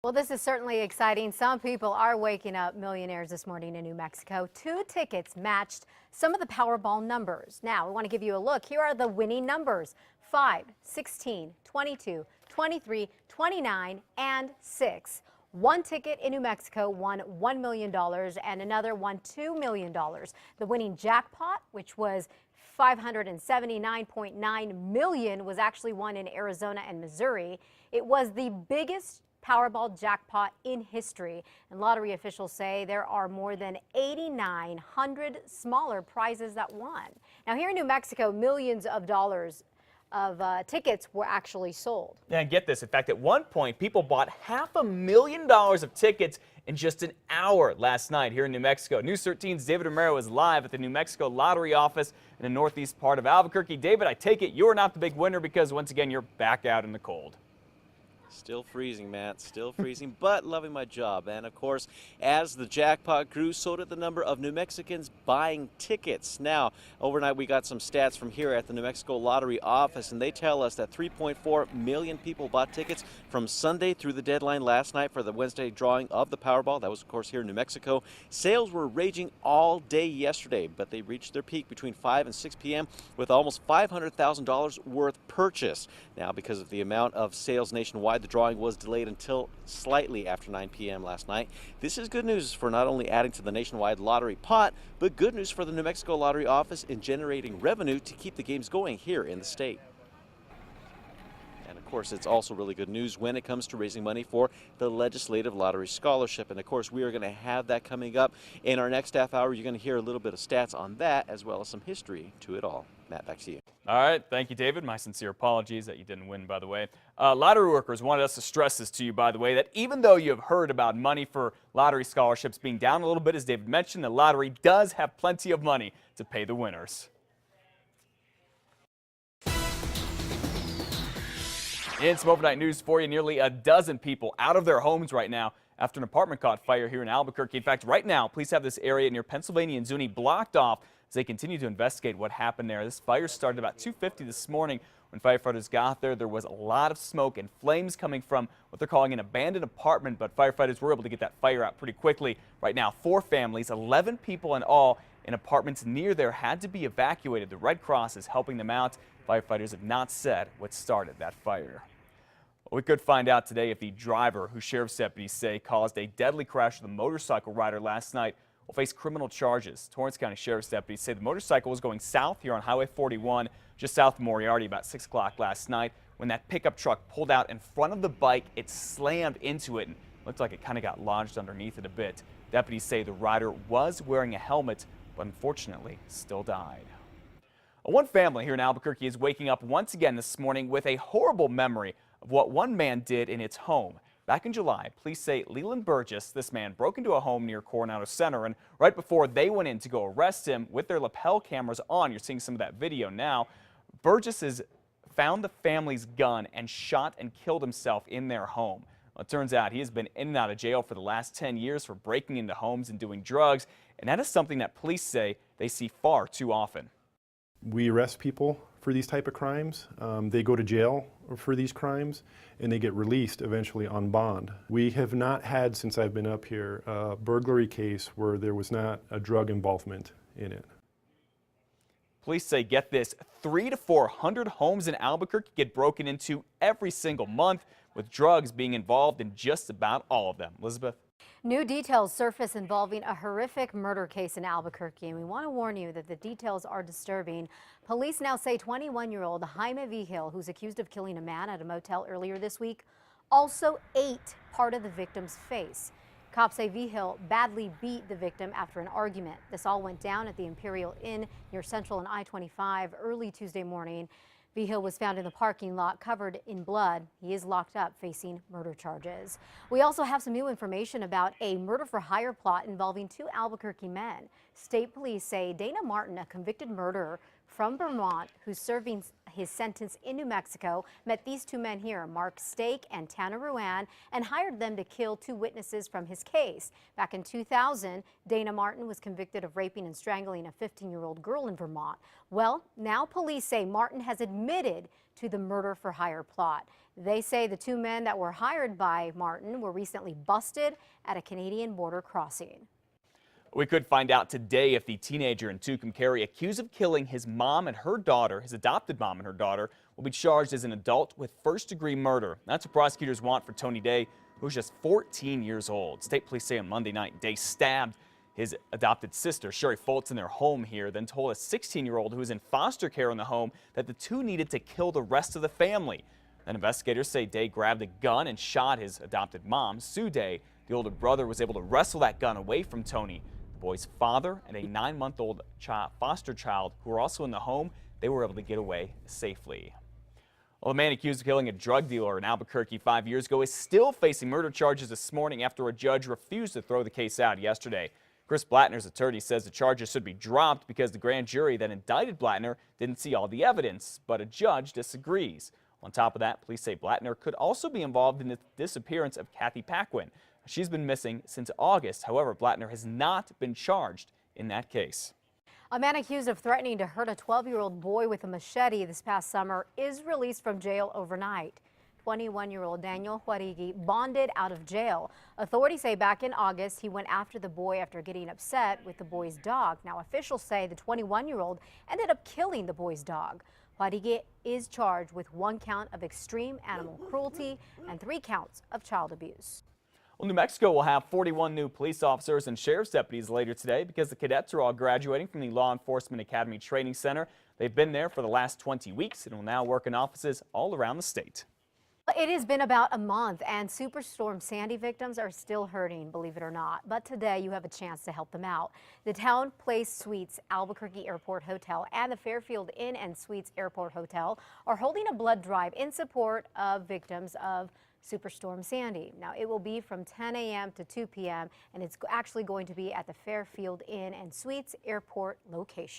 Well, this is certainly exciting. Some people are waking up millionaires this morning in New Mexico. 2 tickets matched some of the Powerball numbers. Now, we want to give you a look. Here are the winning numbers: 5, 16, 22, 23, 29, and 6. One ticket in New Mexico won $1 million and another won $2 million. The winning jackpot, which was $579.9 million, was actually won in Arizona and Missouri. It was the biggest Powerball jackpot in history, and lottery officials say there are more than 8,900 smaller prizes that won. Now, here in New Mexico, millions of dollars of tickets were actually sold. Yeah, and get this. In fact, at one point, people bought $500,000 of tickets in just an hour last night here in New Mexico. News 13's David Romero is live at the New Mexico Lottery office in the northeast part of Albuquerque. David, I take it you're not the big winner because, once again, you're back out in the cold. Still freezing, Matt, still freezing, but loving my job. And of course, as the jackpot grew, so did the number of New Mexicans buying tickets. Now, overnight we got some stats from here at the New Mexico Lottery office, and they tell us that 3.4 million people bought tickets from Sunday through the deadline last night for the Wednesday drawing of the Powerball. That was, of course, here in New Mexico. Sales were raging all day yesterday, but they reached their peak between 5 and 6 p.m. with almost $500,000 worth purchased. Now, because of the amount of sales nationwide, the drawing was delayed until slightly after 9 p.m. last night. This is good news for not only adding to the nationwide lottery pot, but good news for the New Mexico Lottery office in generating revenue to keep the games going here in the state. And of course, it's also really good news when it comes to raising money for the Legislative Lottery Scholarship. And of course, we are going to have that coming up in our next half hour. You're going to hear a little bit of stats on that, as well as some history to it all. Matt, back to you. All right. Thank you, David. My sincere apologies that you didn't win, by the way. Lottery workers wanted us to stress this to you, by the way, that even though you have heard about money for lottery scholarships being down a little bit, as David mentioned, the lottery does have plenty of money to pay the winners. In some overnight news for you, nearly a dozen people out of their homes right now after an apartment caught fire here in Albuquerque. In fact, right now, police have this area near Pennsylvania and Zuni blocked off as they continue to investigate what happened there. This fire started about 2:50 this morning. When firefighters got there, there was a lot of smoke and flames coming from what they're calling an abandoned apartment, but firefighters were able to get that fire out pretty quickly. Right now, 4 families, 11 people in all, in apartments near there had to be evacuated. The Red Cross is helping them out. Firefighters have not said what started that fire. We could find out today if the driver, who sheriff's deputies say caused a deadly crash with a motorcycle rider last night, will face criminal charges. Torrance County Sheriff's deputies say the motorcycle was going south here on Highway 41, just south of Moriarty, about 6 o'clock last night. When that pickup truck pulled out in front of the bike, it slammed into it and looked like it kind of got lodged underneath it a bit. Deputies say the rider was wearing a helmet, but unfortunately still died. One family here in Albuquerque is waking up once again this morning with a horrible memory of what one man did in its home. Back in July, police say Leland Burgess, this man, broke into a home near Coronado Center, and right before they went in to go arrest him with their lapel cameras on, you're seeing some of that video now, Burgess has found the family's gun and shot and killed himself in their home. Well, it turns out he has been in and out of jail for the last 10 years for breaking into homes and doing drugs, and that is something that police say they see far too often. We arrest people for these type of crimes. They go to jail for these crimes and they get released eventually on bond. We have not had, since I've been up here, a burglary case where there was not a drug involvement in it. Police say, get this, 300 to 400 homes in Albuquerque get broken into every single month, with drugs being involved in just about all of them. Elizabeth? New details surface involving a horrific murder case in Albuquerque, and we want to warn you that the details are disturbing. Police now say 21-year-old Jaime Vigil, who's accused of killing a man at a motel earlier this week, also ate part of the victim's face. Cops say Vigil badly beat the victim after an argument. This all went down at the Imperial Inn near Central and I-25 early Tuesday morning. Vigil was found in the parking lot covered in blood. He is locked up facing murder charges. We also have some new information about a murder-for-hire plot involving 2 Albuquerque men. State police say Dana Martin, a convicted murderer, from Vermont, who's serving his sentence in New Mexico, met these two men here, Mark Stake and Tanner Ruan, and hired them to kill two witnesses from his case. Back in 2000, Dana Martin was convicted of raping and strangling a 15-year-old girl in Vermont. Well, now police say Martin has admitted to the murder-for-hire plot. They say the two men that were hired by Martin were recently busted at a Canadian border crossing. We could find out today if the teenager in Tucumcari accused of killing his mom and her daughter, his adopted mom and her daughter, will be charged as an adult with first-degree murder. That's what prosecutors want for Tony Day, who was just 14 years old. State police say on Monday night, Day stabbed his adopted sister, Sherry Foltz, in their home here, then told a 16-year-old who was in foster care in the home that the two needed to kill the rest of the family. Then investigators say Day grabbed a gun and shot his adopted mom, Sue Day. The older brother was able to wrestle that gun away from Tony. The boy's father and a 9-month-old foster child who were also in the home, they were able to get away safely. Well, the man accused of killing a drug dealer in Albuquerque 5 years ago is still facing murder charges this morning after a judge refused to throw the case out yesterday. Chris Blattner's attorney says the charges should be dropped because the grand jury that indicted Blattner didn't see all the evidence, but a judge disagrees. On top of that, police say Blattner could also be involved in the disappearance of Kathy Paquin. She's been missing since August. However, Blattner has not been charged in that case. A man accused of threatening to hurt a 12-year-old boy with a machete this past summer is released from jail overnight. 21-year-old Daniel Juarigui bonded out of jail. Authorities say back in August, he went after the boy after getting upset with the boy's dog. Now, officials say the 21-year-old ended up killing the boy's dog. Juarigui is charged with 1 count of extreme animal cruelty and 3 counts of child abuse. Well, New Mexico will have 41 new police officers and sheriff's deputies later today because the cadets are all graduating from the Law Enforcement Academy Training Center. They've been there for the last 20 weeks and will now work in offices all around the state. It has been about a month and Superstorm Sandy victims are still hurting, believe it or not. But today you have a chance to help them out. The Town Place Suites Albuquerque Airport Hotel and the Fairfield Inn and Suites Airport Hotel are holding a blood drive in support of victims of Superstorm Sandy. Now, it will be from 10 a.m. to 2 p.m. and it's actually going to be at the Fairfield Inn and Suites Airport location.